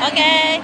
Okay.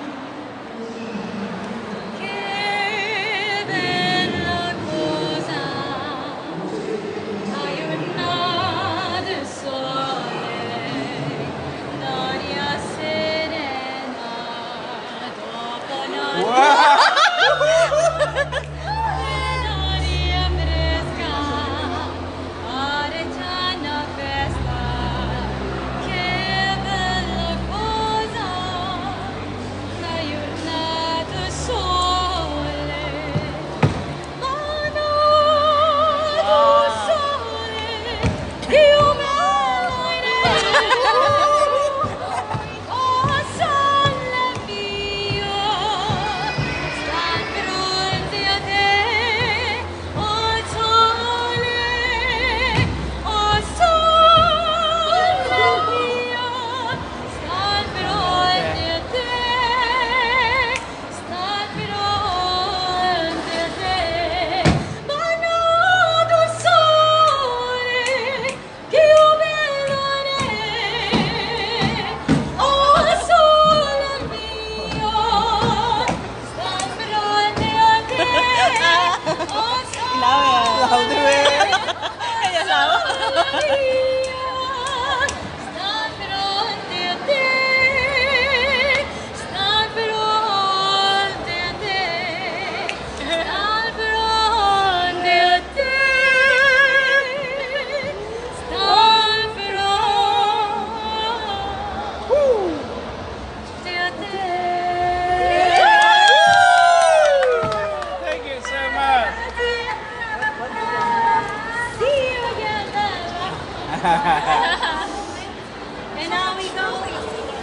And now we go.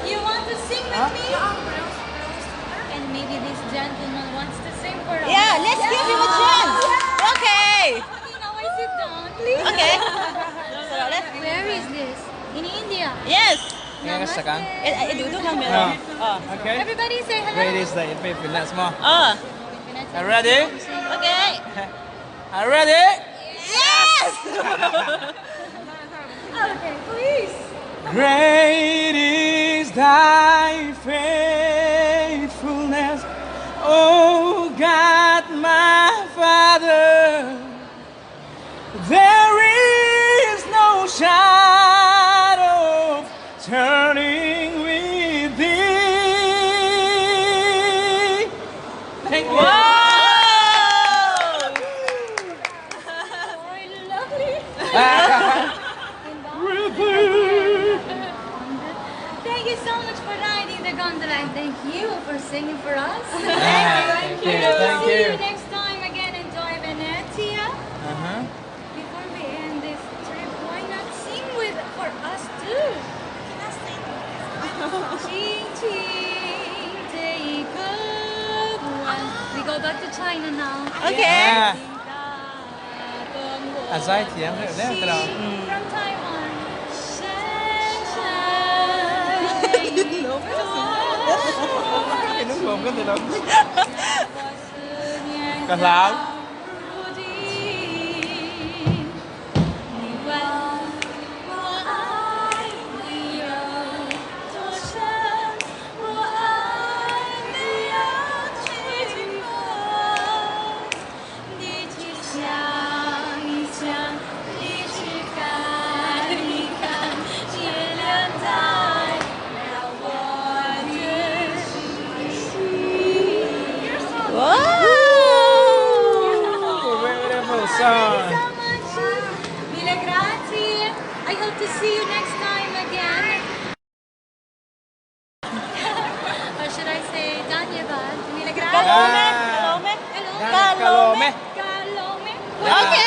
You want to sing with me? And maybe this gentleman wants to sing for us. Yeah, let's give him a chance. Okay. Okay, now I sit down, please. Okay. Where is this? In India. Yes. Namaste. Okay. Everybody say hello. Where is the Venetian small? Oh. Are you ready? Okay. Are you ready? Yes. Okay, please. Great is thy faithfulness, O God, my Father. There is no shadow of turning with thee. Thank you. Thank you so much for riding the gondola and thank you for singing for us. Thank you. Thank See you. you next time again. Enjoy Venetian. Before we end this trip, why not sing for us too? Ching ching, take a one. We go back to China now. Okay. Zaithiam nữa đấy từ đầu. From Taiwan. Cái nước gồm cái từ đầu. Còn lão. Thank you so much. Mille grazie. I hope to see you next time again. Or should I say Dhanyavad? Mille grazie. Kalome. Hello. Kalome. Kalome. Okay.